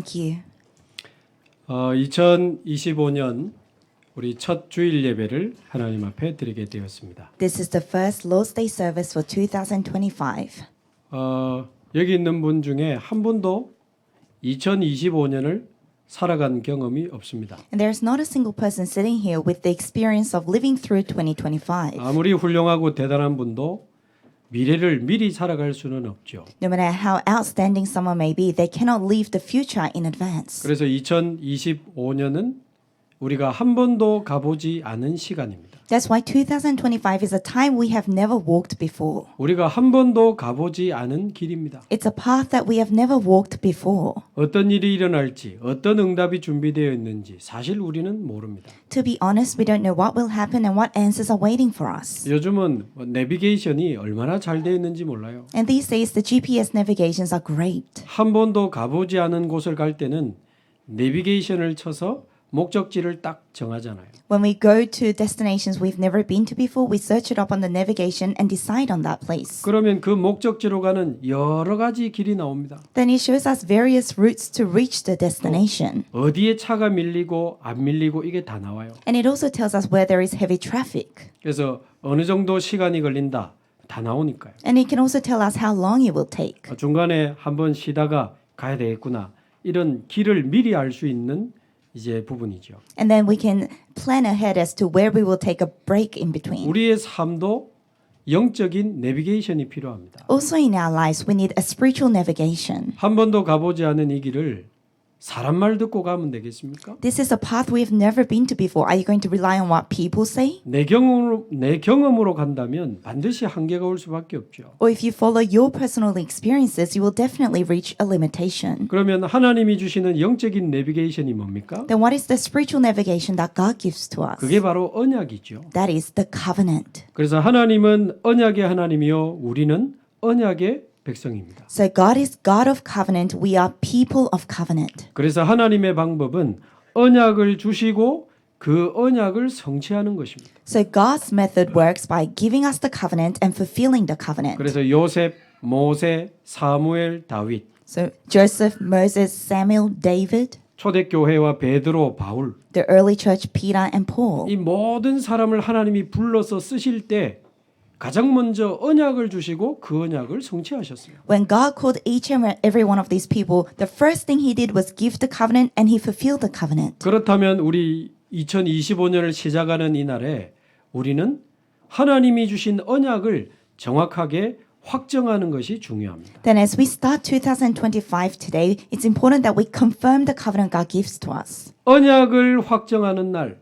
Thank you. 2025년 우리 첫 주일 예배를 하나님 앞에 드리게 되었습니다. This is the first Lord's Day service for 2025. 여기 있는 분 중에 한 분도 2025년을 살아간 경험이 없습니다. And there's not a single person sitting here with the experience of living through 2025. 아무리 훌륭하고 대단한 분도 미래를 미리 살아갈 수는 없죠. No matter how outstanding someone may be, they cannot leave the future in advance. 그래서 2025년은 우리가 한 번도 가보지 않은 시간입니다. That's why 2025 is a time we have never walked before. 우리가 한 번도 가보지 않은 길입니다. It's a path that we have never walked before. 어떤 일이 일어날지, 어떤 응답이 준비되어 있는지 사실 우리는 모릅니다. To be honest, we don't know what will happen and what answers are waiting for us. 요즘은 내비게이션이 얼마나 잘 되어 있는지 몰라요. And these days, the GPS navigations are great. 한 번도 가보지 않은 곳을 갈 때는 내비게이션을 쳐서 목적지를 딱 정하잖아요. When we go to destinations we've never been to before, we search it up on the navigation and decide on that place. 그러면 그 목적지로 가는 여러 가지 길이 나옵니다. Then it shows us various routes to reach the destination. 어디에 차가 밀리고 안 밀리고 이게 다 나와요. And it also tells us where there is heavy traffic. 그래서 어느 정도 시간이 걸린다 다 나오니까요. And it can also tell us how long it will take. 중간에 한번 쉬다가 가야 되겠구나 이런 길을 미리 알 수 있는 이제 부분이죠. And then we can plan ahead as to where we will take a break in between. 우리의 삶도 영적인 내비게이션이 필요합니다. Also in our lives, we need a spiritual navigation. 한 번도 가보지 않은 이 길을 사람 말 듣고 가면 되겠습니까? This is a path we've never been to before. Are you going to rely on what people say? 내 경험으로 간다면 반드시 한계가 올 수밖에 없죠. Or if you follow your personal experiences, you will definitely reach a limitation. 그러면 하나님이 주시는 영적인 내비게이션이 뭡니까? Then what is the spiritual navigation that God gives to us? 그게 바로 언약이죠. That is the covenant. 그래서 하나님은 언약의 하나님이요 우리는 언약의 백성입니다. So God is God of covenant. We are people of covenant. 그래서 하나님의 방법은 언약을 주시고 그 언약을 성취하는 것입니다. So God's method works by giving us the covenant and fulfilling the covenant. 그래서 요셉, 모세, 사무엘, 다윗, So Joseph, Moses, Samuel, David, 초대교회와 베드로, 바울 the early church, Peter and Paul. 이 모든 사람을 하나님이 불러서 쓰실 때 가장 먼저 언약을 주시고 그 언약을 성취하셨어요. When God called each and every one of these people, the first thing he did was give the covenant and he fulfilled the covenant. 그렇다면 우리 2025년을 시작하는 이 날에 우리는 하나님이 주신 언약을 정확하게 확정하는 것이 중요합니다. Then as we start 2025 today, it's important that we confirm the covenant God gives to us. 언약을 확정하는 날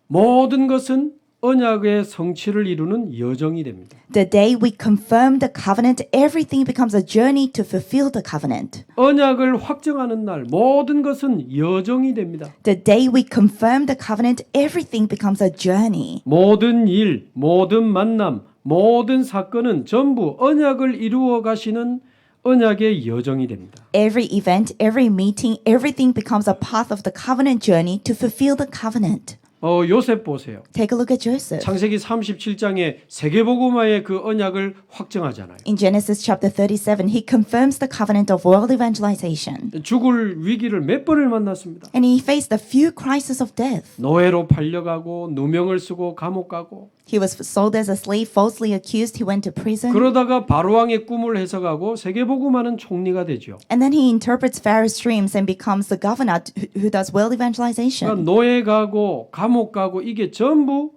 모든 것은 언약의 성취를 이루는 여정이 됩니다. The day we confirm the covenant, everything becomes a journey to fulfill the covenant. 언약을 확정하는 날 모든 것은 여정이 됩니다. The day we confirm the covenant, everything becomes a journey. 모든 일, 모든 만남, 모든 사건은 전부 언약을 이루어 가시는 언약의 여정이 됩니다. Every event, every meeting, everything becomes a path of the covenant journey to fulfill the covenant. 요셉 보세요. Take a look at Joseph. 창세기 37장에 세계복음화의 그 언약을 확정하잖아요. In Genesis chapter 37, he confirms the covenant of world evangelization. 죽을 위기를 몇 번을 만났습니다. And he faced a few crises of death. 노예로 팔려가고 누명을 쓰고 감옥 가고 He was sold as a slave, falsely accused. He went to prison. 그러다가 바로왕의 꿈을 해석하고 세계복음화는 총리가 되죠. And then he interprets Pharaoh's dreams and becomes the governor who does world evangelization. 그러니까 노예 가고 감옥 가고 이게 전부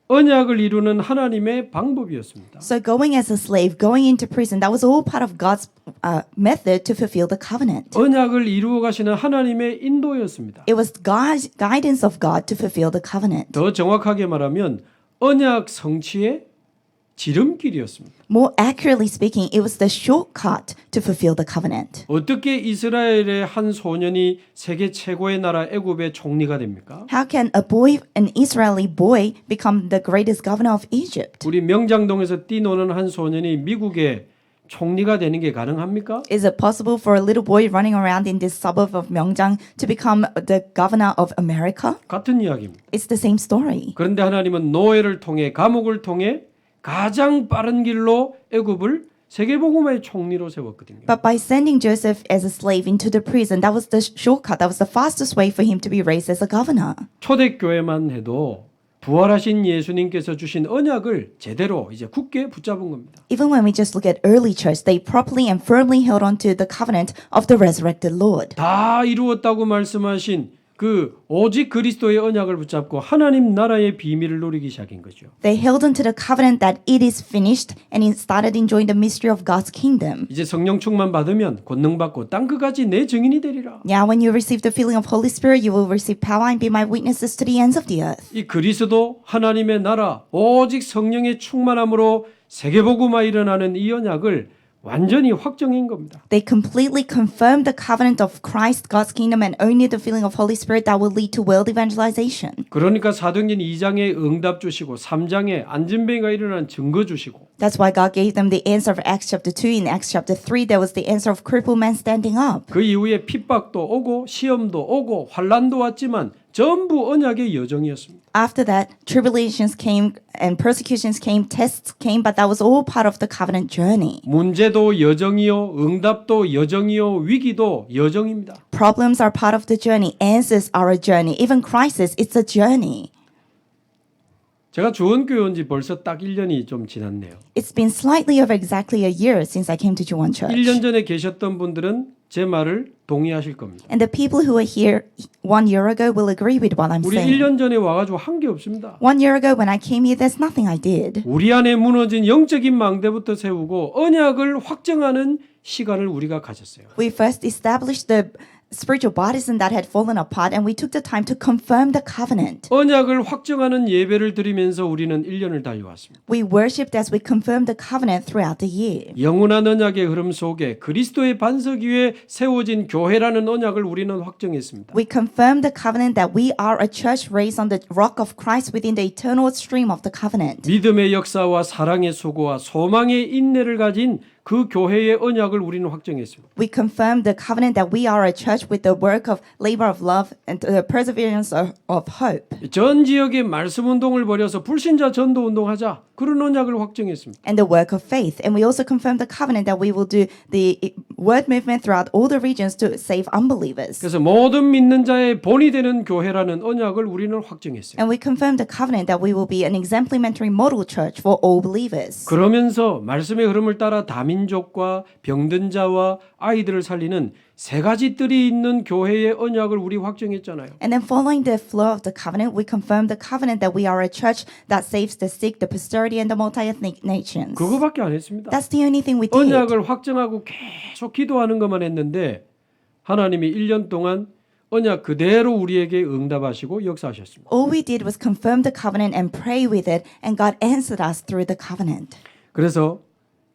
언약을 이루는 하나님의 방법이었습니다. So going as a slave, going into prison, that was all part of God's method to fulfill the covenant. 언약을 이루어 가시는 하나님의 인도였습니다. It was God's guidance of God to fulfill the covenant. 더 정확하게 말하면 언약 성취의 지름길이었습니다. More accurately speaking, it was the shortcut to fulfill the covenant. 어떻게 이스라엘의 한 소년이 세계 최고의 나라 애굽의 총리가 됩니까? How can an Israeli boy become the greatest governor of Egypt? 우리 명장동에서 뛰노는 한 소년이 미국의 총리가 되는 게 가능합니까? Is it possible for a little boy running around in this suburb of Myeongjang to become the governor of America? 같은 이야기입니다. It's the same story. 그런데 하나님은 노예를 통해 감옥을 통해 가장 빠른 길로 애굽을 세계복음화의 총리로 세웠거든요. But by sending Joseph as a slave into the prison, that was the shortcut. That was the fastest way for him to be raised as a governor. 초대교회만 해도 부활하신 예수님께서 주신 언약을 제대로 이제 굳게 붙잡은 겁니다. Even when we just look at early church, they properly and firmly held on to the covenant of the resurrected Lord. 다 이루었다고 말씀하신 그 오직 그리스도의 언약을 붙잡고 하나님 나라의 비밀을 누리기 시작한 거죠. They held on to the covenant that it is finished and it started enjoying the mystery of God's kingdom. 이제 성령 충만 받으면 권능 받고 땅 끝까지 내 증인이 되리라. Now, when you receive the filling of Holy Spirit, you will receive power and be my witnesses to the ends of the earth. 이 그리스도 하나님의 나라 오직 성령의 충만함으로 세계복음화 일어나는 이 언약을 완전히 확정한 겁니다. They completely confirmed the covenant of Christ, God's kingdom, and only the filling of Holy Spirit that will lead to world evangelization. 그러니까 사도행전 2장에 응답 주시고 3장에 안진뱅이가 일어난 증거 주시고 That's why God gave them the answer of Acts chapter 2. In Acts chapter 3, there was the answer of crippled man standing up. 그 이후에 핍박도 오고 시험도 오고 환란도 왔지만 전부 언약의 여정이었습니다. After that, tribulations came and persecutions came, tests came, but that was all part of the covenant journey. 문제도 여정이요, 응답도 여정이요, 위기도 여정입니다. Problems are part of the journey. Answers are a journey. Even crisis, it's a journey. 제가 주원교회 온 지 벌써 딱 1년이 좀 지났네요. It's been slightly over exactly a year since I came to Juwon Church. 1년 전에 계셨던 분들은 제 말을 동의하실 겁니다. And the people who were here 1 year ago will agree with what I'm 우리 saying. 1년 전에 와가지고 한 게 없습니다. 1 year ago when I came here, there's nothing I did. 우리 안에 무너진 영적인 망대부터 세우고 언약을 확정하는 시간을 우리가 가졌어요. We first established the spiritual bodies that had fallen apart, and we took the time to confirm the covenant. 언약을 확정하는 예배를 드리면서 우리는 1년을 달려왔습니다. We worshipped as we confirmed the covenant throughout the year. 영원한 언약의 흐름 속에 그리스도의 반석 위에 세워진 교회라는 언약을 우리는 확정했습니다. We confirmed the covenant that we are a church raised on the rock of Christ within the eternal stream of the covenant. 믿음의 역사와 사랑의 수고와 소망의 인내를 가진 그 교회의 언약을 우리는 확정했습니다. We confirmed the covenant that we are a church with the work of labor of love and the perseverance of hope. 전 지역에 말씀 운동을 벌여서 불신자 전도 운동하자. 그런 언약을 확정했습니다. And the work of faith. And we also confirmed the covenant that we will do the word movement throughout all the regions to save unbelievers. 그래서 모든 믿는 자의 본이 되는 교회라는 언약을 우리는 확정했어요. And we confirmed the covenant that we will be an exemplimentary model church for all believers. 그러면서 말씀의 흐름을 따라 다민족과 병든 자와 아이들을 살리는 세 가지 뜰이 있는 교회의 언약을 우리 확정했잖아요. And then following the flow of the covenant, we confirmed the covenant that we are a church that saves the sick, the posterity, and the multi-ethnic nations. 그거밖에 안 했습니다. That's the only thing we did. 언약을 확정하고 계속 기도하는 것만 했는데 하나님이 1년 동안 언약 그대로 우리에게 응답하시고 역사하셨습니다. All we did was confirm the covenant and pray with it, and God answered us through the covenant. 그래서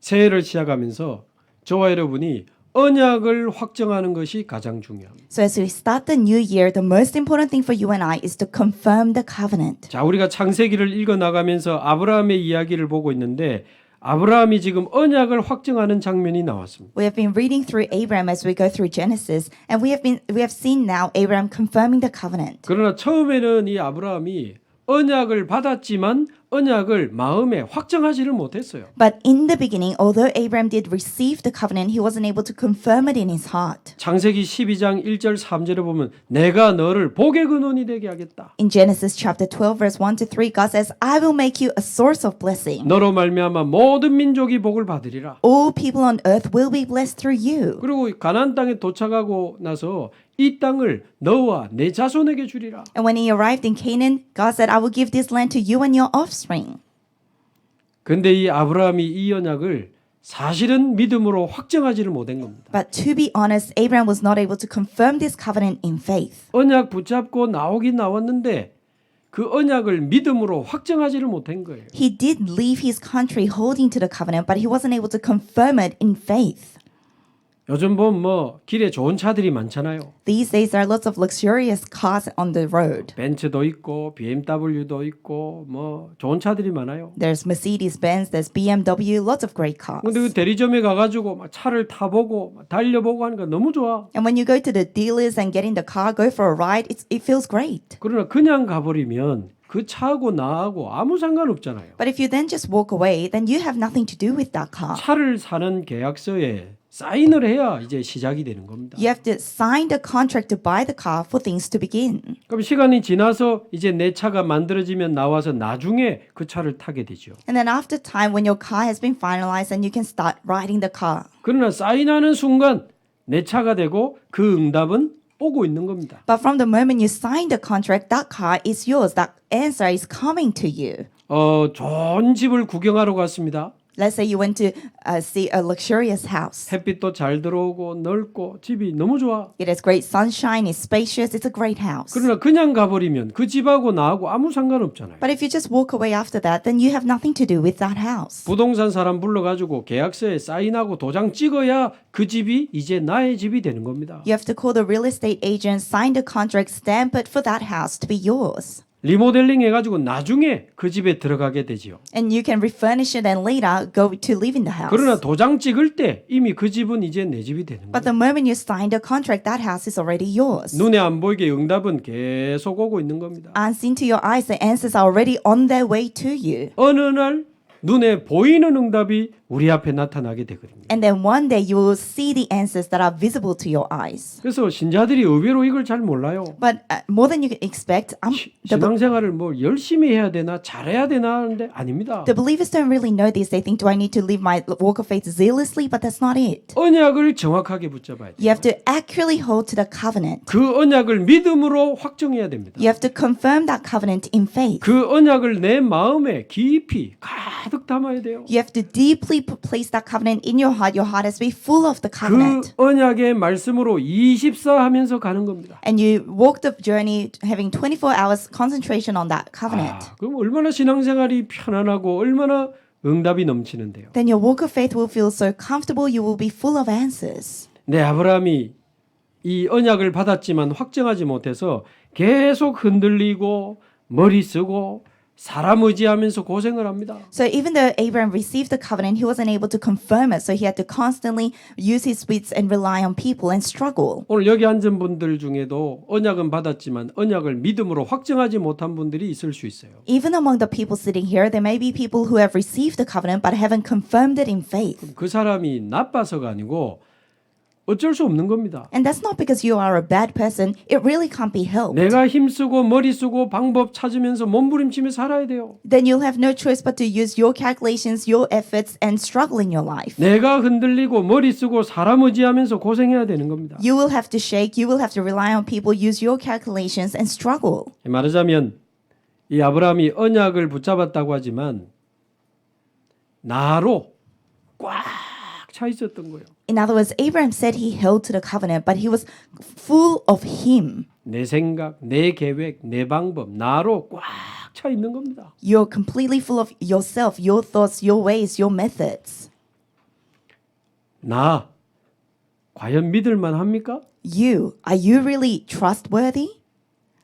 새해를 시작하면서 저와 여러분이 언약을 확정하는 것이 가장 중요합니다. So as we start the new year, the most important thing for you and I is to confirm the covenant. 자, 우리가 창세기를 읽어 나가면서 아브라함의 이야기를 보고 있는데 아브라함이 지금 언약을 확정하는 장면이 나왔습니다. We have been reading through Abraham as we go through Genesis, and we have seen now Abraham confirming the covenant. 그러나 처음에는 이 아브라함이 언약을 받았지만 언약을 마음에 확정하지를 못했어요. But in the beginning, although Abraham did receive the covenant, he wasn't able to confirm it in his heart. 창세기 12장 1절 3절에 보면 내가 너를 복의 근원이 되게 하겠다. In Genesis chapter 12, verse 1 to 3, God says, I will make you a source of blessing. 너로 말미암아 모든 민족이 복을 받으리라. All people on earth will be blessed through you. 그리고 가나안 땅에 도착하고 나서 이 땅을 너와 내 자손에게 주리라. And when he arrived in Canaan, God said, I will give this land to you and your offspring. 근데 이 아브라함이 이 언약을 사실은 믿음으로 확정하지를 못한 겁니다. But to be honest, Abraham was not able to confirm this covenant in faith. 언약 붙잡고 나오긴 나왔는데 그 언약을 믿음으로 확정하지를 못한 거예요. He did leave his country holding to the covenant, but he wasn't able to confirm it in faith. 요즘 보면 뭐 길에 좋은 차들이 많잖아요. These days, there are lots of luxurious cars on the road. 벤츠도 있고 BMW도 있고 뭐 좋은 차들이 많아요. There's Mercedes-Benz, there's BMW, lots of great cars. 근데 그 대리점에 가가지고 막 차를 타보고 막 달려보고 하니까 너무 좋아. And when you go to the dealers and get in the car, go for a ride, it feels great. 그러나 그냥 가버리면 그 차하고 나하고 아무 상관없잖아요. But if you then just walk away, then you have nothing to do with that car. 차를 사는 계약서에 사인을 해야 이제 시작이 되는 겁니다. You have to sign the contract to buy the car for things to begin. 그럼 시간이 지나서 이제 내 차가 만들어지면 나와서 나중에 그 차를 타게 되죠. And then after time, when your car has been finalized, then you can start riding the car. 그러나 사인하는 순간 내 차가 되고 그 응답은 오고 있는 겁니다. But from the moment you sign the contract, that car is yours. That answer is coming to you. 좋은 집을 구경하러 갔습니다. Let's say you went to see a luxurious house. 햇빛도 잘 들어오고 넓고 집이 너무 좋아. It has great sunshine, it's spacious, it's a great house. 그러나 그냥 가버리면 그 집하고 나하고 아무 상관없잖아요. But if you just walk away after that, then you have nothing to do with that house. 부동산 사람 불러가지고 계약서에 사인하고 도장 찍어야 그 집이 이제 나의 집이 되는 겁니다. You have to call the real estate agent, sign the contract, stamp it for that house to be yours. 리모델링 해가지고 나중에 그 집에 들어가게 되지요. And you can refurnish it and later go to live in the house. 그러나 도장 찍을 때 이미 그 집은 이제 내 집이 되는 But 거예요. the moment you sign the contract, that house is already yours. 눈에 안 보이게 응답은 계속 오고 있는 겁니다. Unseen to your eyes, the answers are already on their way to you. 어느 날 눈에 보이는 응답이 우리 앞에 나타나게 되거든요. And then one day you will see the answers that are visible to your eyes. 그래서 신자들이 의외로 이걸 잘 몰라요. But more than you can expect, 신앙생활을 뭐 열심히 해야 되나 잘해야 되나 하는데 아닙니다. the believers don't really know this. They think, do I need to live my walk of faith zealously? But that's not it. 언약을 정확하게 붙잡아야 돼요. You have to accurately hold to the covenant. 그 언약을 믿음으로 확정해야 됩니다. You have to confirm that covenant in faith. 그 언약을 내 마음에 깊이 가득 담아야 돼요. You have to deeply place that covenant in your heart. Your heart has to be full of the 그 covenant. 언약의 말씀으로 24 하면서 가는 겁니다. And you walk the journey having 24 hours concentration on that covenant. 그럼 얼마나 신앙생활이 편안하고 얼마나 응답이 넘치는데요. Then your walk of faith will feel so comfortable. You will be full of answers. 네, 아브라함이 이 언약을 받았지만 확정하지 못해서 계속 흔들리고 머리 쓰고 사람 의지하면서 고생을 합니다. So even though Abraham received the covenant, he wasn't able to confirm it. So he had to constantly use his wits and rely on people and struggle. 오늘 여기 앉은 분들 중에도 언약은 받았지만 언약을 믿음으로 확정하지 못한 분들이 있을 수 있어요. Even among the people sitting here, there may be people who have received the covenant but haven't confirmed it in faith. 그 사람이 나빠서가 아니고 어쩔 수 없는 겁니다. And that's not because you are a bad person. It really can't be helped. 내가 힘쓰고 머리 쓰고 방법 찾으면서 몸부림치며 살아야 돼요. Then you'll have no choice but to use your calculations, your efforts, and struggle in your life. 내가 흔들리고 머리 쓰고 사람 의지하면서 고생해야 되는 겁니다. You will have to shake, you will have to rely on people, use your calculations, and struggle. 말하자면 이 아브라함이 언약을 붙잡았다고 하지만 나로 꽉 차 있었던 거예요. In other words, Abraham said he held to the covenant, but he was full of him. 내 생각, 내 계획, 내 방법, 나로 꽉 차 있는 겁니다. You're completely full of yourself, your thoughts, your ways, your methods. 나 과연 믿을만 합니까? You, are you really trustworthy?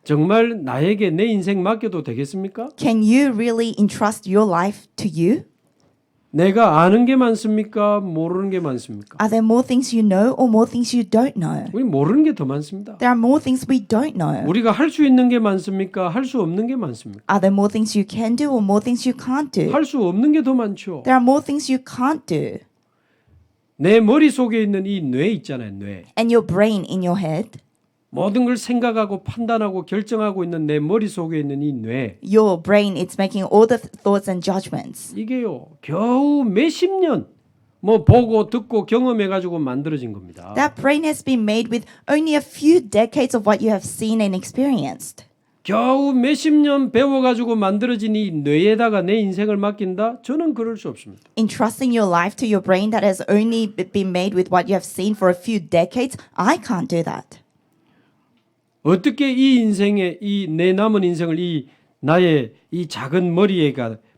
정말 나에게 내 인생 맡겨도 되겠습니까? Can you really entrust your life to you? 내가 아는 게 많습니까? 모르는 게 많습니까? Are there more things you know or more things you don't know? 우리 모르는 게 더 많습니다. There are more things we don't know. 우리가 할 수 있는 게 많습니까? 할 수 없는 게 많습니까? Are there more things you can do or more things you can't do? 할 수 없는 게 더 많죠. There are more things you can't do. 내 머릿속에 있는 이 뇌 있잖아요, 뇌. And your brain in your head, 모든 걸 생각하고 판단하고 결정하고 있는 내 머릿속에 있는 이 뇌. your brain, it's making all the thoughts and judgments. 이게요. 겨우 몇십 년 뭐 보고 듣고 경험해 가지고 만들어진 겁니다. That brain has been made with only a few decades of what you have seen and experienced. 겨우 몇십 년 배워 가지고 만들어진 이 뇌에다가 내 인생을 맡긴다? 저는 그럴 수 없습니다. Entrusting your life to your brain that has only been made with what you have seen for a few decades, I can't do that. 어떻게 이 인생에 이 내 남은 인생을 이 나의 이 작은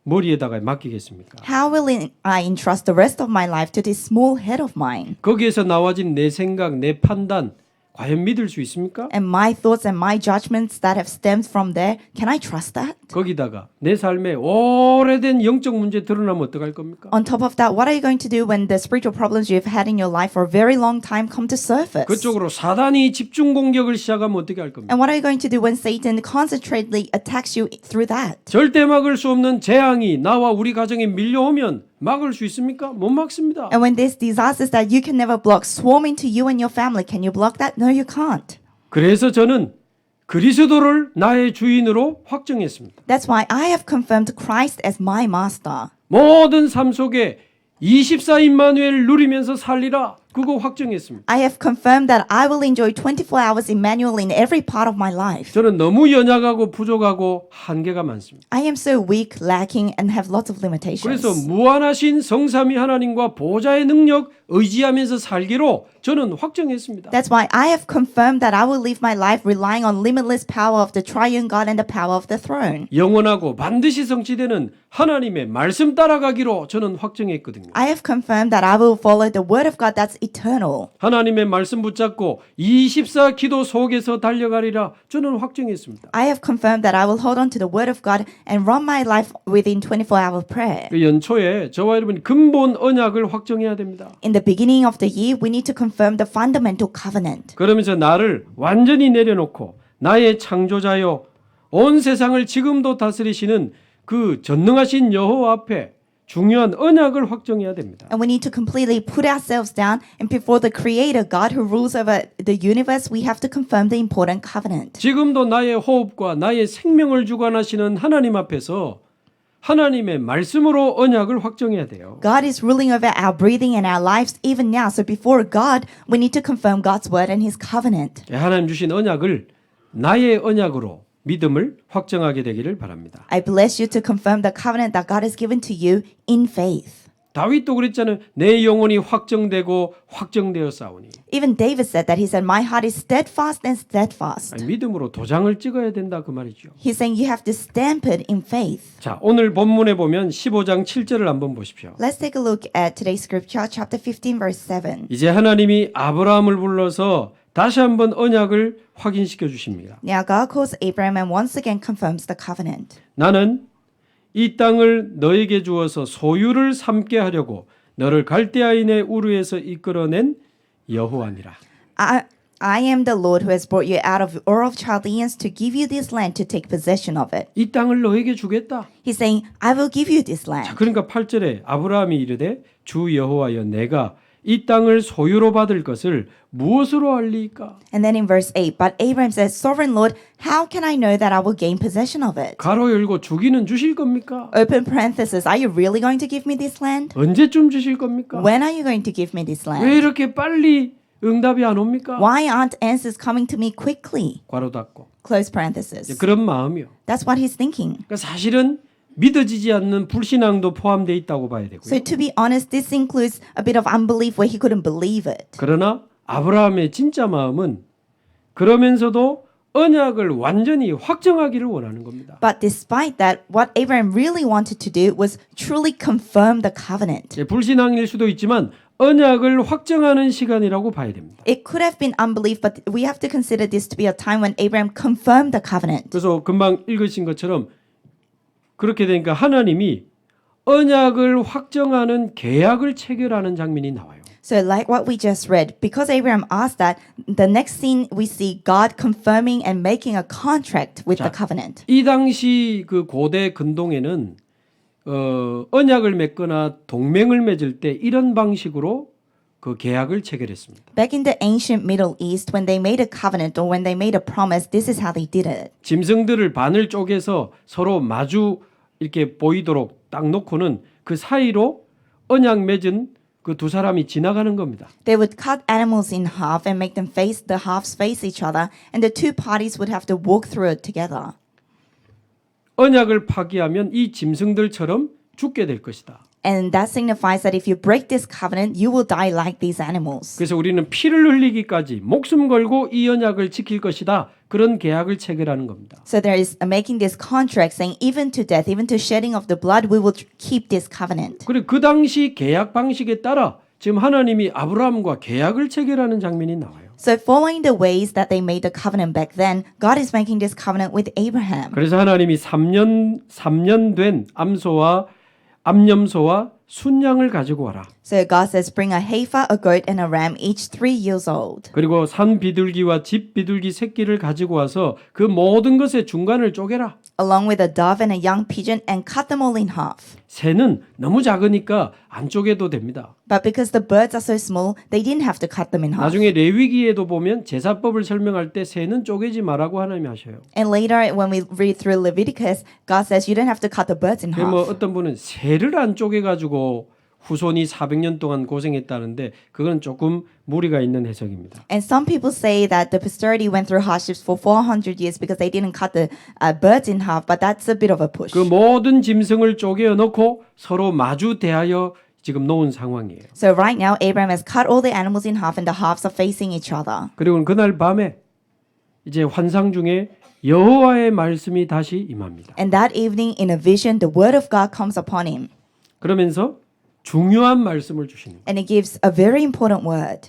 머리에다가 맡기겠습니까? How will I entrust the rest of my life to this small head of mine? 거기에서 나와진 내 생각, 내 판단 과연 믿을 수 있습니까? And my thoughts and my judgments that have stemmed from there, can I trust that? 거기다가 내 삶에 오래된 영적 문제 드러나면 어떡할 겁니까? On top of that, what are you going to do when the spiritual problems you've had in your life for a very long time come to surface? 그쪽으로 사단이 집중 공격을 시작하면 어떻게 할 겁니까? And what are you going to do when Satan concentratedly attacks you through that? 절대 막을 수 없는 재앙이 나와 우리 가정에 밀려오면 막을 수 있습니까? 못 막습니다. And when there's disasters that you can never block swarm into you and your family, can you block that? No, you can't. 그래서 저는 그리스도를 나의 주인으로 확정했습니다. That's why I have confirmed Christ as my master. 모든 삶 속에 24 임마누엘 누리면서 살리라. 그거 확정했습니다. I have confirmed that I will enjoy 24 hours Emmanuel in every part of my life. 저는 너무 연약하고 부족하고 한계가 많습니다. I am so weak, lacking, and have lots of limitations. 그래서 무한하신 성삼위 하나님과 보좌의 능력 의지하면서 살기로 저는 확정했습니다. That's why I have confirmed that I will live my life relying on limitless power of the triune God and the power of the throne. 영원하고 반드시 성취되는 하나님의 말씀 따라가기로 저는 확정했거든요. I have confirmed that I will follow the word of God that's eternal. 하나님의 말씀 붙잡고 24 기도 속에서 달려가리라 저는 확정했습니다. I have confirmed that I will hold on to the word of God and run my life within 24-hour prayer. 그 연초에 저와 여러분이 근본 언약을 확정해야 됩니다. In the beginning of the year, we need to confirm the fundamental covenant. 그러면서 나를 완전히 내려놓고 나의 창조자여 온 세상을 지금도 다스리시는 그 전능하신 여호와 앞에 중요한 언약을 확정해야 됩니다. And we need to completely put ourselves down and before the creator God who rules over the universe, we have to confirm the important covenant. 지금도 나의 호흡과 나의 생명을 주관하시는 하나님 앞에서 하나님의 말씀으로 언약을 확정해야 돼요. God is ruling over our breathing and our lives even now. So before God, we need to confirm God's word and his covenant. 하나님 주신 언약을 나의 언약으로 믿음을 확정하게 되기를 바랍니다. I bless you to confirm the covenant that God has given to you in faith. 다윗도 그랬잖아요. 내 영혼이 확정되고 확정되어 싸우니. Even David said that. He said, my heart is steadfast and steadfast. 아니, 믿음으로 도장을 찍어야 된다 그 말이죠. He's saying you have to stamp it in faith. 자, 오늘 본문에 보면 15장 7절을 한번 보십시오. Let's take a look at today's scripture, chapter 15, verse 7. 이제 하나님이 아브라함을 불러서 다시 한번 언약을 확인시켜 주십니다. Now God calls Abraham and once again confirms the covenant. 나는 이 땅을 너에게 주어서 소유를 삼게 하려고 너를 갈대아인의 우르에서 이끌어낸 여호와니라. I am the Lord who has brought you out of Ur of Chaldeans to give you this land to take possession of it. 이 땅을 너에게 주겠다. He's saying, I will give you this 자, land. 그러니까 8절에 아브라함이 이르되 주 여호와여 내가 이 땅을 소유로 받을 것을 무엇으로 알리까? And then in verse 8, but Abraham says, Sovereign Lord, how can I know that I will gain possession of it? 가로 열고 주기는 주실 겁니까? Open parenthesis, are you really going to give me this land? 언제쯤 주실 겁니까? When are you going to give me this 왜 land? 이렇게 빨리 응답이 안 옵니까? Why aren't answers coming to me quickly? 괄호 닫고. Close parenthesis. 그런 마음이요. That's what he's thinking. 그러니까 사실은 믿어지지 않는 불신앙도 포함되어 있다고 봐야 되고요. So to be honest, this includes a bit of unbelief where he couldn't believe it. 그러나 아브라함의 진짜 마음은 그러면서도 언약을 완전히 확정하기를 원하는 겁니다. But despite that, what Abraham really wanted to do was truly confirm the covenant. 불신앙일 수도 있지만 언약을 확정하는 시간이라고 봐야 됩니다. It could have been unbelief, but we have to consider this to be a time when Abraham confirmed the covenant. 그래서 금방 읽으신 것처럼 그렇게 되니까 하나님이 언약을 확정하는 계약을 체결하는 장면이 나와요. So like what we just read, because Abraham asked that, the next scene we see God confirming and making a contract with the covenant. 이 당시 그 고대 근동에는 언약을 맺거나 동맹을 맺을 때 이런 방식으로 그 계약을 체결했습니다. Back in the ancient Middle East, when they made a covenant or when they made a promise, this is how they did it. 짐승들을 반을 쪼개서 서로 마주 이렇게 보이도록 딱 놓고는 그 사이로 언약 맺은 그 두 사람이 지나가는 겁니다. They would cut animals in half and make them face the halves face each other, and the two parties would have to walk through it together. 언약을 파기하면 이 짐승들처럼 죽게 될 것이다. And that signifies that if you break this covenant, you will die like these animals. 그래서 우리는 피를 흘리기까지 목숨 걸고 이 언약을 지킬 것이다. 그런 계약을 체결하는 겁니다. So there is making this contract saying even to death, even to shedding of the blood, we will keep this covenant. 그리고 그 당시 계약 방식에 따라 지금 하나님이 아브라함과 계약을 체결하는 장면이 나와요. So following the ways that they made the covenant back then, God is making this covenant with Abraham. 그래서 하나님이 3년 된 암염소와 순양을 가지고 와라. So God says, bring a heifer, a goat, and a ram, each 3 years old. 그리고 산 비둘기와 집 비둘기 새끼를 가지고 와서 그 모든 것의 중간을 쪼개라. Along with a dove and a young pigeon, and cut them all in half. 새는 너무 작으니까 안 쪼개도 됩니다. But because the birds are so small, they didn't have to cut them in half. 나중에 레위기에도 보면 제사법을 설명할 때 새는 쪼개지 말라고 하나님이 하셔요. And later, when we read through Leviticus, God says you don't have to cut the birds in 뭐 half. 어떤 분은 새를 안 쪼개가지고 후손이 400년 동안 고생했다는데 그건 조금 무리가 있는 해석입니다. And some people say that the posterity went through hardships for 400 years because they didn't cut the birds in half, but that's a bit of a push. 그 모든 짐승을 쪼개어 놓고 서로 마주 대하여 지금 놓은 상황이에요. So right now, Abraham has cut all the animals in half and the halves are facing each other. 그리고 그날 밤에 이제 환상 중에 여호와의 말씀이 다시 임합니다. And that evening, in a vision, the word of God comes upon him. 그러면서 중요한 말씀을 주시는 거예요. And he gives a very important word.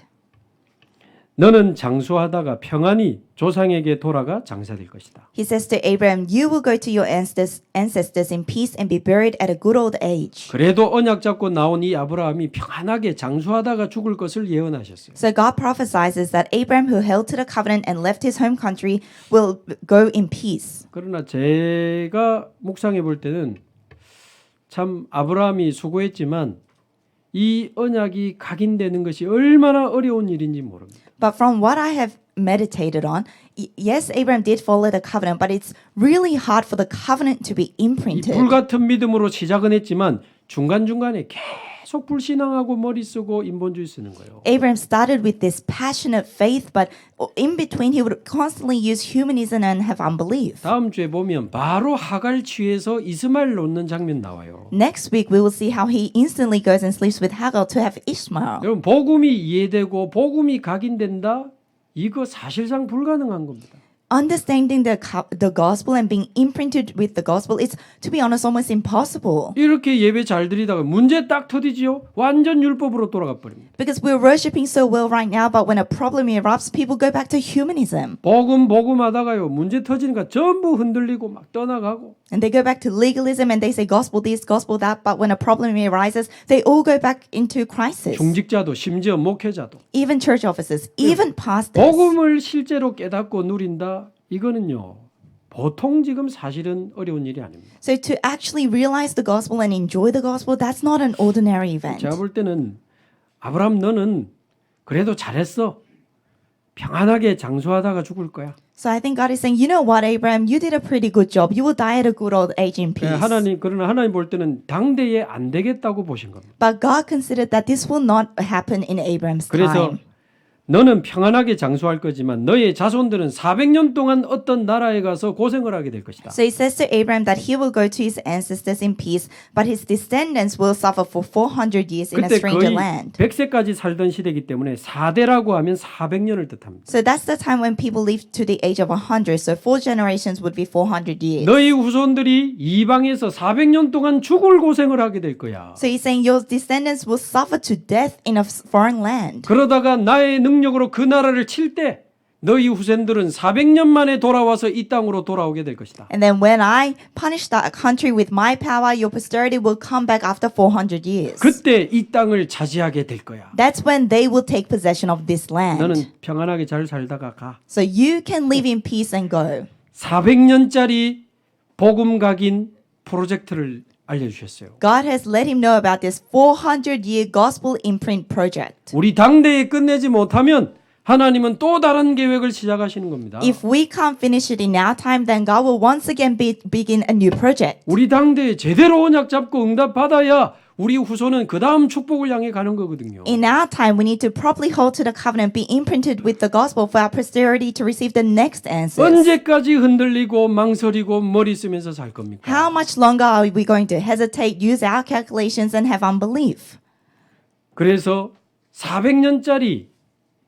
너는 장수하다가 평안히 조상에게 돌아가 장사될 것이다. He says to Abraham, you will go to your ancestors in peace and be buried at a good old age. 그래도 언약 잡고 나온 이 아브라함이 평안하게 장수하다가 죽을 것을 예언하셨어요. So God prophesies that Abraham, who held to the covenant and left his home country, will go in peace. 그러나 제가 묵상해 볼 때는 참 아브라함이 수고했지만 이 언약이 각인되는 것이 얼마나 어려운 일인지 모릅니다. But from what I have meditated on, yes, Abraham did follow the covenant, but it's really hard for the covenant to be 이 imprinted. 불같은 믿음으로 시작은 했지만 중간중간에 계속 불신앙하고 머리 쓰고 인본주의 쓰는 거예요. Abraham started with this passionate faith, but in between he would constantly use humanism and have unbelief. 다음 주에 보면 바로 하갈 취해서 이스마엘 놓는 장면 나와요. Next week, we will see how he instantly goes and sleeps with Hagar to have Ishmael. 여러분 복음이 이해되고 복음이 각인된다? 이거 사실상 불가능한 겁니다. Understanding the gospel and being imprinted with the gospel is, to be honest, almost impossible. 이렇게 예배 잘 드리다가 문제 딱 터지지요. 완전 율법으로 돌아가 버립니다. Because we're worshiping so well right now, but when a problem erupts, people go back to humanism. 복음 하다가요. 문제 터지니까 전부 흔들리고 막 떠나가고. And they go back to legalism and they say gospel this, gospel that, but when a problem arises, they all go back into crisis. 중직자도 심지어 목회자도. Even church officers, even pastors. 복음을 실제로 깨닫고 누린다. 이거는요. 보통 지금 사실은 어려운 일이 아닙니다. So to actually realize the gospel and enjoy the gospel, that's not an ordinary event. 제가 볼 때는 아브라함 너는 그래도 잘했어. 평안하게 장수하다가 죽을 거야. So I think God is saying, you know what, Abraham, you did a pretty good job. You will die at a good old age in peace. 그러나 하나님 볼 때는 당대에 안 되겠다고 보신 겁니다. But God considered that this will not happen in Abraham's 그래서 time. 너는 평안하게 장수할 거지만 너의 자손들은 400년 동안 어떤 나라에 가서 고생을 하게 될 것이다. So he says to Abraham that he will go to his ancestors in peace, but his descendants will suffer for 400 years in a 그때 stranger 거의 land. 100세까지 살던 시대이기 때문에 4대라고 하면 400년을 뜻합니다. So that's the time when people live to the age of 100. So 4 generations would be 400 years. 너희 후손들이 이방에서 400년 동안 죽을 고생을 하게 될 거야. So he's saying your descendants will suffer to death in a foreign land. 그러다가 나의 능력으로 그 나라를 칠 때 너희 후손들은 400년 만에 돌아와서 이 땅으로 돌아오게 될 것이다. And then when I punish that country with my power, your posterity will come back after 400 years. 그때 이 땅을 차지하게 될 거야. That's when they will take possession of this land. 너는 평안하게 잘 살다가 가. So you can live in peace and go. 400년짜리 복음 각인 프로젝트를 알려주셨어요. God has let him know about this 400-year gospel imprint project. 우리 당대에 끝내지 못하면 하나님은 또 다른 계획을 시작하시는 겁니다. If we can't finish it in our time, then God will once again begin a new project. 우리 당대에 제대로 언약 잡고 응답 받아야 우리 후손은 그 다음 축복을 향해 가는 거거든요. In our time, we need to properly hold to the covenant, be imprinted with the gospel for our posterity to receive the next answers. 언제까지 흔들리고 망설이고 머리 쓰면서 살 겁니까? How much longer are we going to hesitate, use our calculations, and have unbelief? 그래서 400년짜리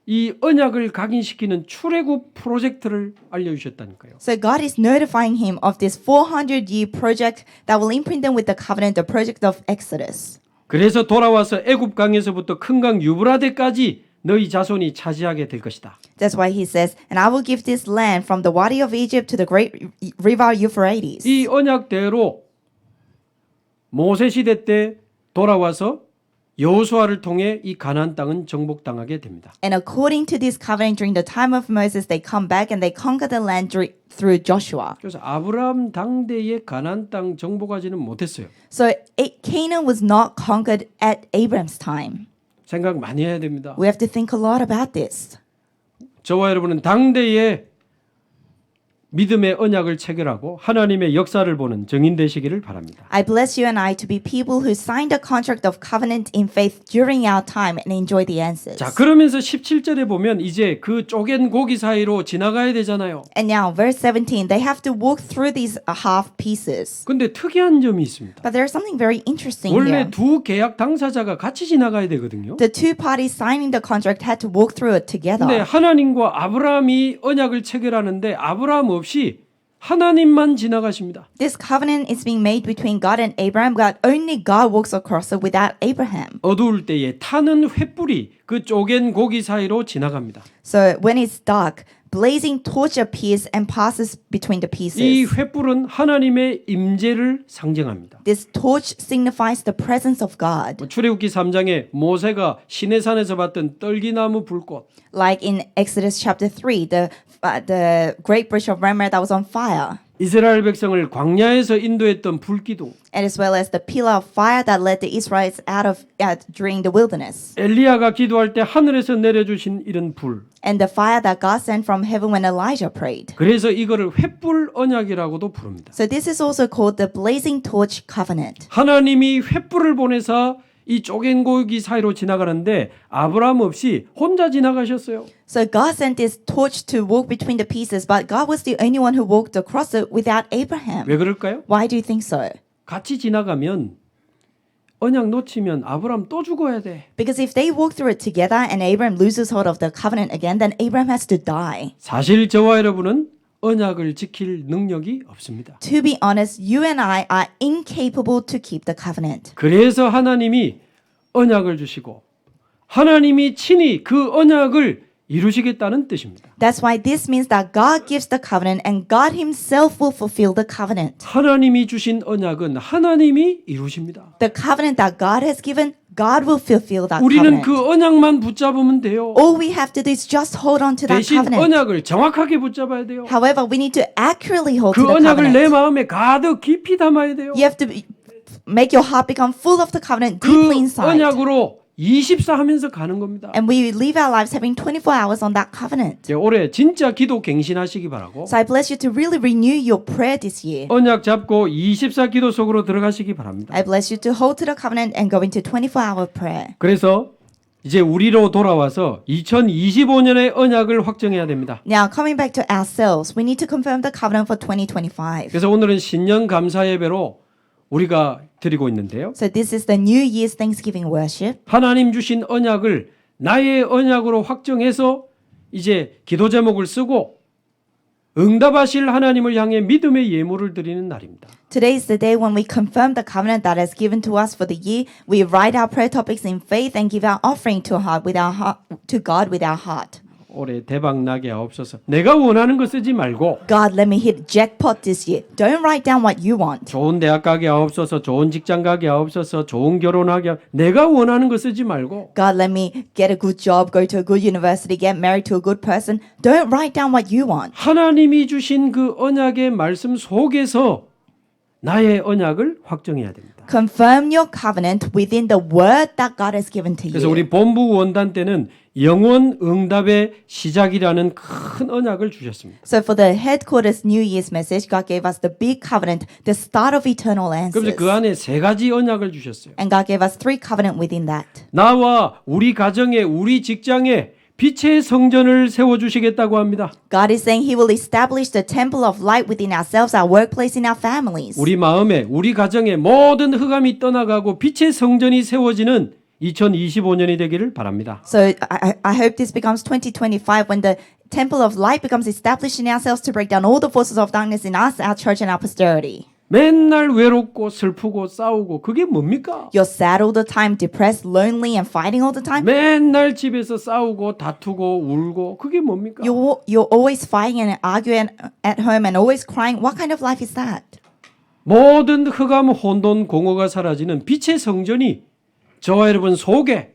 이 언약을 각인시키는 출애굽 프로젝트를 알려주셨다니까요. So God is notifying him of this 400-year project that will imprint them with the covenant, the project of Exodus. 그래서 돌아와서 애굽 강에서부터 큰 강 유브라데까지 너희 자손이 차지하게 될 것이다. That's why he says, and I will give this land from the Wadi of Egypt to the great river Euphrates. 이 언약대로 모세 시대 때 돌아와서 여호수아를 통해 이 가나안 땅은 정복당하게 됩니다. And according to this covenant during the time of Moses, they come back and they conquer the land through Joshua. 그래서 아브라함 당대에 가나안 땅 정복하지는 못했어요. So Canaan was not conquered at Abraham's time. 생각 많이 해야 됩니다. We have to think a lot about this. 저와 여러분은 당대에 믿음의 언약을 체결하고 하나님의 역사를 보는 증인 되시기를 바랍니다. I bless you and I to be people who signed a contract of covenant in faith during our time and enjoy the answers. 자, 그러면서 17절에 보면 이제 그 쪼갠 고기 사이로 지나가야 되잖아요. And now, verse 17, they have to walk through these half pieces. 근데 특이한 점이 있습니다. But there's something very interesting 원래 here. 두 계약 당사자가 같이 지나가야 되거든요. The two parties signing the contract had to walk through it together. 근데 하나님과 아브라함이 언약을 체결하는데 아브라함 없이 하나님만 지나가십니다. This covenant is being made between God and Abraham. Only God walks across it without Abraham. 어두울 때에 타는 횃불이 그 쪼갠 고기 사이로 지나갑니다. So when it's dark, blazing torch appears and passes between the 이 pieces. 횃불은 하나님의 임재를 상징합니다. This torch signifies the presence of God. 출애굽기 3장에 모세가 시내산에서 봤던 떨기나무 불꽃, Like in Exodus chapter 3, the great bush of Mamre that was on fire. 이스라엘 백성을 광야에서 인도했던 불기둥, And as well as the pillar of fire that led the Israelites out during the wilderness. 엘리야가 기도할 때 하늘에서 내려주신 이런 불. And the fire that God sent from heaven when Elijah prayed. 그래서 이거를 횃불 언약이라고도 부릅니다. So this is also called the blazing torch covenant. 하나님이 횃불을 보내서 이 쪼갠 고기 사이로 지나가는데 아브라함 없이 혼자 지나가셨어요. So God sent this torch to walk between the pieces, but God was the only one who walked across it without Abraham. 왜 그럴까요? Why do you think so? 같이 지나가면 언약 놓치면 아브라함 또 죽어야 돼. Because if they walk through it together and Abraham loses hold of the covenant again, then Abraham has to die. 사실 저와 여러분은 언약을 지킬 능력이 없습니다. To be honest, you and I are incapable to keep the covenant. 그래서 하나님이 언약을 주시고 하나님이 친히 그 언약을 이루시겠다는 뜻입니다. That's why this means that God gives the covenant and God himself will fulfill the covenant. 하나님이 주신 언약은 하나님이 이루십니다. The covenant that God has given, God will fulfill that 우리는 covenant. 그 언약만 붙잡으면 돼요. All we have to do is just hold on to that 대신 covenant. 언약을 정확하게 붙잡아야 돼요. However, we need to accurately hold 그 to the 언약을 내 covenant. 마음에 가득 깊이 담아야 돼요. You have to make your heart become full of the covenant 그 deeply inside. 언약으로 24 하면서 가는 겁니다. And we live our lives having 24 hours on that covenant. 올해 진짜 기도 갱신하시기 바라고 So I bless you to really renew your prayer this year. 언약 잡고 24 기도 속으로 들어가시기 바랍니다. I bless you to hold to the covenant and go into 24-hour prayer. 그래서 이제 우리로 돌아와서 2025년의 언약을 확정해야 됩니다. Now, coming back to ourselves, we need to confirm the covenant for 2025. 그래서 오늘은 신년 감사 예배로 우리가 드리고 있는데요. So this is the New Year's Thanksgiving worship. 하나님 주신 언약을 나의 언약으로 확정해서 이제 기도 제목을 쓰고 응답하실 하나님을 향해 믿음의 예물을 드리는 날입니다. Today is the day when we confirm the covenant that is given to us for the year. We write our prayer topics in faith and give our offering to God with our heart. 올해 대박 나게 하옵소서. 내가 원하는 거 쓰지 말고 God, let me hit jackpot this year. Don't write down what you want. 좋은 대학 가게 하옵소서. 좋은 직장 가게 하옵소서. 좋은 결혼하게 내가 원하는 거 쓰지 말고 God, let me get a good job, go to a good university, get married to a good person. Don't write down what you want. 하나님이 주신 그 언약의 말씀 속에서 나의 언약을 확정해야 됩니다. Confirm your covenant within the word that God has given to 그래서 you. 우리 본부 원단 때는 영원 응답의 시작이라는 큰 언약을 주셨습니다. So for the headquarters New Year's message, God gave us the big covenant, the start of eternal 그래서 answers. 그 안에 세 가지 언약을 주셨어요. And God gave us 3 covenant within that. 나와 우리 가정에 우리 직장에 빛의 성전을 세워주시겠다고 합니다. God is saying He will establish the temple of light within ourselves, our workplace, in our families. 우리 마음에 우리 가정에 모든 흑암이 떠나가고 빛의 성전이 세워지는 2025년이 되기를 바랍니다. So I hope this becomes 2025 when the temple of light becomes established in ourselves to break down all the forces of darkness in us, our church, and our posterity. 맨날 외롭고 슬프고 싸우고 그게 뭡니까? You're sad all the time, depressed, lonely, and fighting all the time. 맨날 집에서 싸우고 다투고 울고 그게 뭡니까? You're always fighting and arguing at home and always crying. What kind of life is that? 모든 흑암 혼돈 공허가 사라지는 빛의 성전이 저와 여러분 속에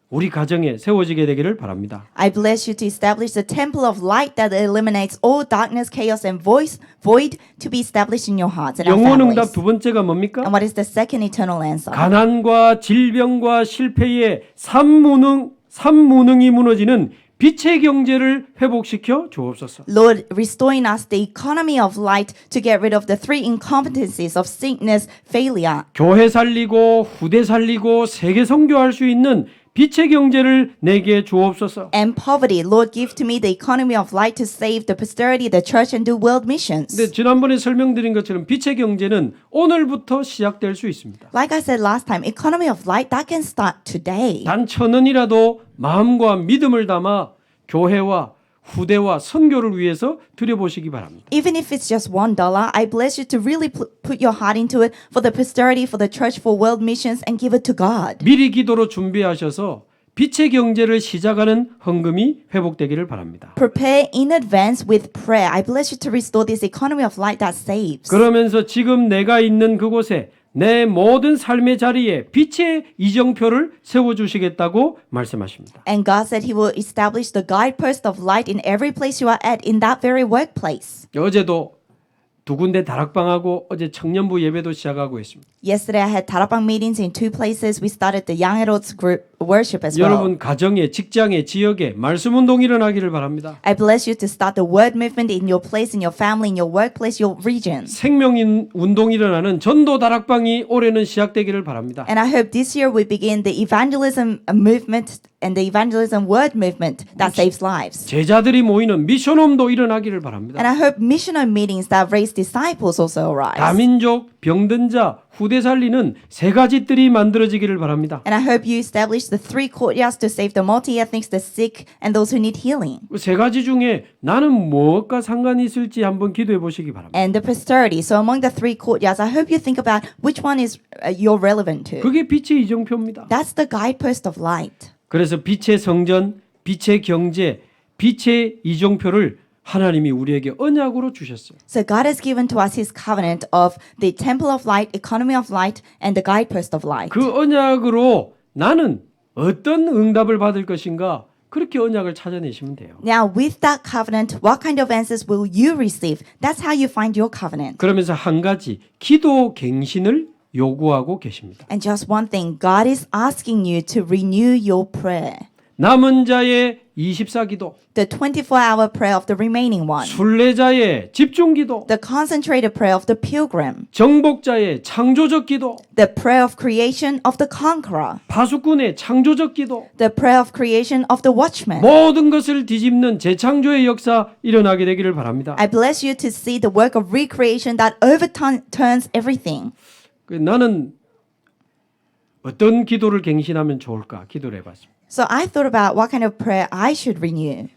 우리 가정에 세워지게 되기를 바랍니다. I bless you to establish the temple of light that eliminates all darkness, chaos, and void to be established in your hearts and our 영원 families. 응답 두 번째가 뭡니까? And what is the second eternal answer? 가난과 질병과 실패의 삼무능이 무너지는 빛의 경제를 회복시켜 주옵소서. Lord, restoring us the economy of light to get rid of the three incompetencies of sickness, failure, 교회 살리고 후대 살리고 세계 선교할 수 있는 빛의 경제를 내게 주옵소서. and poverty. Lord, give to me the economy of light to save the posterity, the church, and do world missions. 근데 지난번에 설명드린 것처럼 빛의 경제는 오늘부터 시작될 수 있습니다. Like I said last time, economy of light, that can start today. 단 1,000원이라도 마음과 믿음을 담아 교회와 후대와 선교를 위해서 드려보시기 바랍니다. Even if it's just $1, I bless you to really put your heart into it for the posterity, for the church, for world missions, and give it to God. 미리 기도로 준비하셔서 빛의 경제를 시작하는 헌금이 회복되기를 바랍니다. Prepare in advance with prayer. I bless you to restore this economy of light that saves. 그러면서 지금 내가 있는 그곳에 내 모든 삶의 자리에 빛의 이정표를 세워주시겠다고 말씀하십니다. And God said He will establish the guidepost of light in every place you are at, in that very workplace. 어제도 두 군데 다락방하고 어제 청년부 예배도 시작하고 있습니다. Yesterday I had Tarapang meetings in two places. We started the Young Adults group worship as well. 여러분 가정에 직장에 지역에 말씀 운동 일어나기를 바랍니다. I bless you to start the word movement in your place, in your family, in your workplace, your region. 생명인 운동 일어나는 전도 다락방이 올해는 시작되기를 바랍니다. And I hope this year we begin the evangelism movement and the evangelism word movement that saves lives. 제자들이 모이는 미션홈도 일어나기를 바랍니다. And I hope missional meetings that raise disciples also arise. 다민족, 병든 자, 후대 살리는 세 가지 뜰이 만들어지기를 바랍니다. And I hope you establish the three courtyards to save the multi-ethnics, the sick, and those who need healing. 그 세 가지 중에 나는 무엇과 상관이 있을지 한번 기도해 보시기 바랍니다. And the posterity. So among the three courtyards, I hope you think about which one is you're relevant to. 그게 빛의 이정표입니다. That's the guidepost of light. 그래서 빛의 성전, 빛의 경제, 빛의 이정표를 하나님이 우리에게 언약으로 주셨어요. So God has given to us His covenant of the temple of light, economy of light, and the guidepost of light. 그 언약으로 나는 어떤 응답을 받을 것인가 그렇게 언약을 찾아내시면 돼요. Now, with that covenant, what kind of answers will you receive? That's how you find your covenant. 그러면서 한 가지 기도 갱신을 요구하고 계십니다. And just one thing, God is asking you to renew your prayer. 남은 자의 24기도, The 24-hour prayer of the remaining one. 순례자의 집중기도, The concentrated prayer of the pilgrim. 정복자의 창조적 기도, The prayer of creation of the conqueror. 파수꾼의 창조적 기도, The prayer of creation of the watchman. 모든 것을 뒤집는 재창조의 역사 일어나게 되기를 바랍니다. I bless you to see the work of recreation that overturns everything. 나는 어떤 기도를 갱신하면 좋을까 기도를 해봤습니다. So I thought about what kind of prayer I should renew.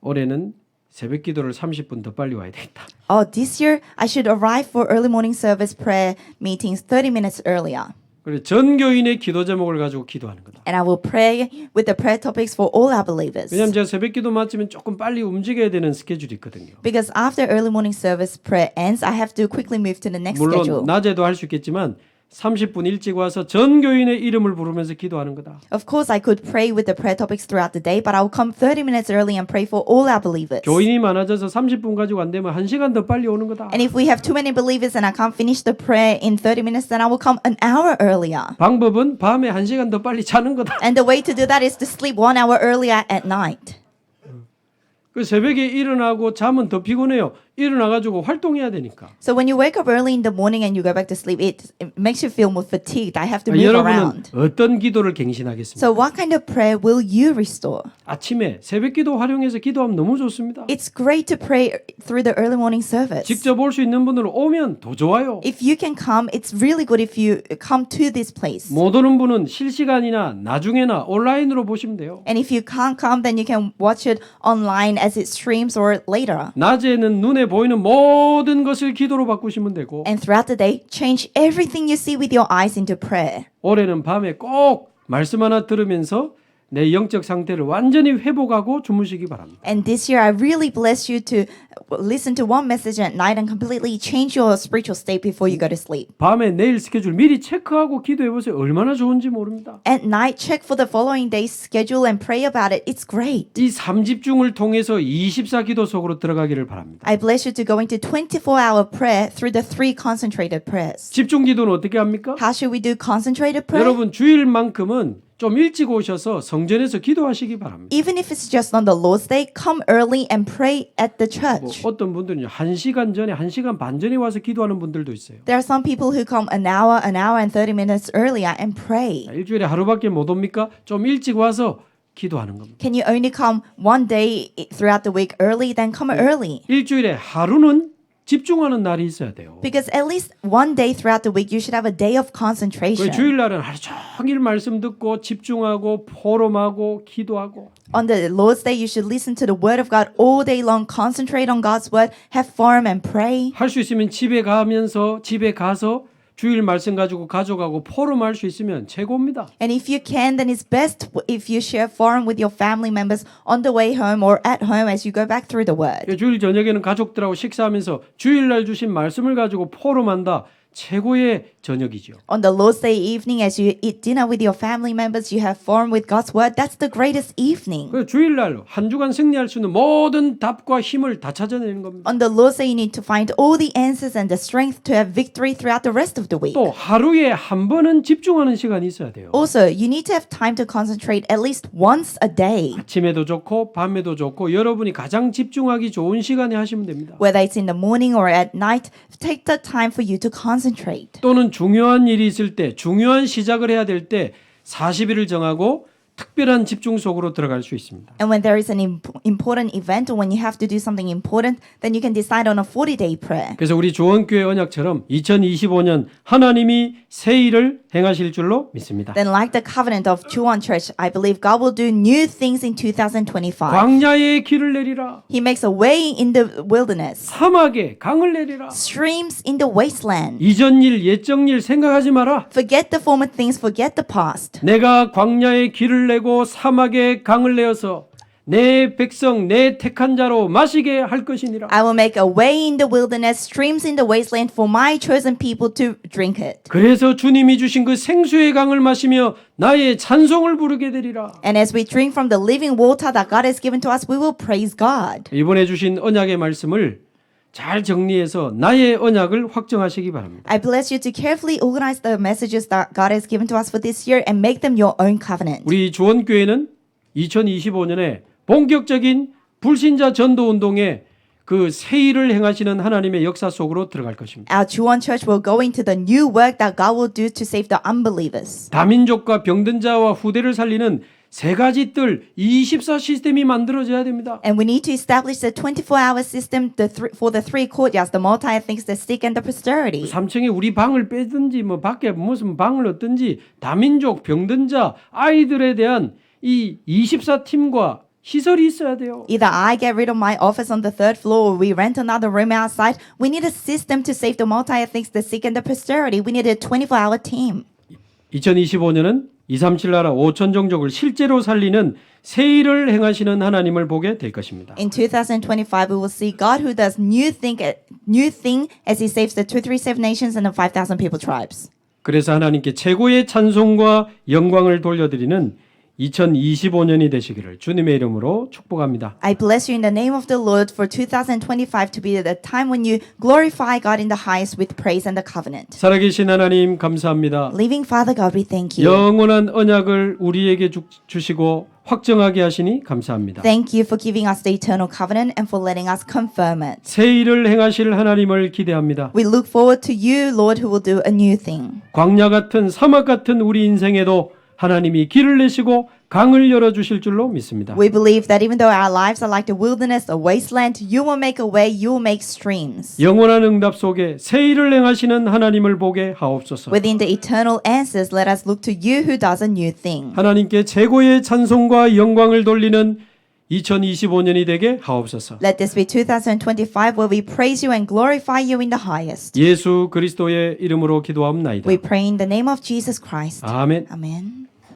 올해는 새벽 기도를 30분 더 빨리 와야 되겠다. Oh, this year I should arrive for early morning service prayer meetings 30 minutes earlier. 그래 전 교인의 기도 제목을 가지고 기도하는 거다. And I will pray with the prayer topics for all our believers. 왜냐하면 제가 새벽 기도 마치면 조금 빨리 움직여야 되는 스케줄이 있거든요. Because after early morning service prayer ends, I have to quickly move to the next 물론 schedule. 낮에도 할 수 있겠지만 30분 일찍 와서 전 교인의 이름을 부르면서 기도하는 거다. Of course, I could pray with the prayer topics throughout the day, but I will come 30 minutes early and pray for all our believers. 교인이 많아져서 30분 가지고 안 되면 1시간 더 빨리 오는 거다. And if we have too many believers and I can't finish the prayer in 30 minutes, then I will come an hour earlier. 방법은 밤에 1시간 더 빨리 자는 거다. And the way to do that is to sleep 1 hour earlier at night. 그 새벽에 일어나고 자면 더 피곤해요. 일어나가지고 활동해야 되니까. So when you wake up early in the morning and you go back to sleep, it makes you feel more fatigued. I have to move 여러분은 around. 어떤 기도를 갱신하겠습니까? So what kind of prayer will you restore? 아침에 새벽 기도 활용해서 기도하면 너무 좋습니다. It's great to pray through the early morning service. 직접 올 수 있는 분들은 오면 더 좋아요. If you can come, it's really good if you come to this place. 못 오는 분은 실시간이나 나중에나 온라인으로 보시면 돼요. And if you can't come, then you can watch it online as it streams or later. 낮에는 눈에 눈에 보이는 모든 것을 기도로 바꾸시면 되고 And throughout the day, change everything you see with your eyes into prayer. 올해는 밤에 꼭 말씀 하나 들으면서 내 영적 상태를 완전히 회복하고 주무시기 바랍니다. And this year, I really bless you to listen to one message at night and completely change your spiritual state before you go to sleep. 밤에 내일 스케줄 미리 체크하고 기도해 보세요. 얼마나 좋은지 모릅니다. At night, check for the following day's schedule and pray about it. It's great. 이 3집중을 통해서 24기도 속으로 들어가기를 바랍니다. I bless you to go into 24-hour prayer through the 3 concentrated prayers. 집중 기도는 어떻게 합니까? How should we do concentrated prayer? 여러분 주일만큼은 좀 일찍 오셔서 성전에서 기도하시기 바랍니다. Even if it's just on the Lord's Day, come early and pray at the church. 어떤 분들은 1시간 전에 1시간 반 전에 와서 기도하는 분들도 있어요. There are some people who come an hour and 30 minutes earlier and pray. 일주일에 하루밖에 못 옵니까? 좀 일찍 와서 기도하는 겁니다. Can you only come one day throughout the week early? Then come early. 일주일에 하루는 집중하는 날이 있어야 돼요. Because at least one day throughout the week, you should have a day of concentration. 주일날은 하루 종일 말씀 듣고 집중하고 포럼하고 기도하고 On the Lord's Day, you should listen to the Word of God all day long, concentrate on God's Word, have forum and pray. 할 수 있으면 집에 가서 주일 말씀 가지고 가져가고 포럼할 수 있으면 최고입니다. And if you can, then it's best if you share forum with your family members on the way home or at home as you go back through the Word. 주일 저녁에는 가족들하고 식사하면서 주일날 주신 말씀을 가지고 포럼한다. 최고의 저녁이죠. On the Lord's Day evening, as you eat dinner with your family members, you have forum with God's Word. That's the greatest evening. 주일날 한 주간 승리할 수 있는 모든 답과 힘을 다 찾아내는 겁니다. On the Lord's Day, you need to find all the answers and the strength to have victory throughout the rest of the week. 또 하루에 한 번은 집중하는 시간이 있어야 돼요. Also, you need to have time to concentrate at least once a day. 아침에도 좋고 밤에도 좋고 여러분이 가장 집중하기 좋은 시간에 하시면 됩니다. Whether it's in the morning or at night, take the time for you to concentrate. 또는 중요한 일이 있을 때, 중요한 시작을 해야 될 때 40일을 정하고 특별한 집중 속으로 들어갈 수 있습니다. And when there is an important event or when you have to do something important, then you can decide on a 40-day prayer. 그래서 우리 조원교회 언약처럼 2025년 하나님이 새 일을 행하실 줄로 믿습니다. Then like the covenant of Chuan Church, I believe God will do new things in 2025. 광야에 길을 내리라. He makes a way in the wilderness, 사막에 강을 내리라. streams in the wasteland. 이전 일, 옛적 일 생각하지 마라. Forget the former things, forget the past. 내가 광야에 길을 내고 사막에 강을 내어서 내 백성, 내 택한 자로 마시게 할 것이니라. I will make a way in the wilderness, streams in the wasteland for my chosen people to drink it. 그래서 주님이 주신 그 생수의 강을 마시며 나의 찬송을 부르게 되리라. And as we drink from the living water that God has given to us, we will praise God. 이번에 주신 언약의 말씀을 잘 정리해서 나의 언약을 확정하시기 바랍니다. I bless you to carefully organize the messages that God has given to us for this year and make them your own covenant. 우리 조원교회는 2025년에 본격적인 불신자 전도 운동에 그 새 일을 행하시는 하나님의 역사 속으로 들어갈 것입니다. Our Chuan Church will go into the new work that God will do to save the unbelievers. 다민족과 병든 자와 후대를 살리는 세 가지 뜰 24 시스템이 만들어져야 됩니다. And we need to establish the 24-hour system for the 3 courtyards, the multi-ethnics, the sick, and the posterity. 3층에 우리 방을 빼든지 뭐 밖에 무슨 방을 얻든지 다민족 병든 자 아이들에 대한 이 24팀과 시설이 있어야 돼요. Either I get rid of my office on the 3rd floor or we rent another room outside. We need a system to save the multi-ethnics, the sick, and the posterity. We need a 24-hour team. 2025년은 237 나라 5천 종족을 실제로 살리는 새 일을 행하시는 하나님을 보게 될 것입니다. In 2025, we will see God who does new thing as He saves the 237 nations and the 5,000 people tribes. 그래서 하나님께 최고의 찬송과 영광을 돌려드리는 2025년이 되시기를 주님의 이름으로 축복합니다. I bless you in the name of the Lord for 2025 to be the time when you glorify God in the highest with praise and the covenant. 살아계신 하나님 감사합니다. Living Father God, we thank you. 영원한 언약을 우리에게 주시고 확정하게 하시니 감사합니다. Thank you for giving us the eternal covenant and for letting us confirm it. 새 일을 행하실 하나님을 기대합니다. We look forward to you, Lord, who will do a new thing. 광야 같은 사막 같은 우리 인생에도 하나님이 길을 내시고 강을 열어주실 줄로 믿습니다. We believe that even though our lives are like the wilderness, a wasteland, you will make a way, you will make streams. 영원한 응답 속에 새 일을 행하시는 하나님을 보게 하옵소서. Within the eternal answers, let us look to you who does a new thing. 하나님께 최고의 찬송과 영광을 돌리는 2025년이 되게 하옵소서. Let this be 2025 where we praise you and glorify you in the highest. 예수 그리스도의 이름으로 기도하옵나이다. We pray in the name of Jesus Christ. 아멘. Amen.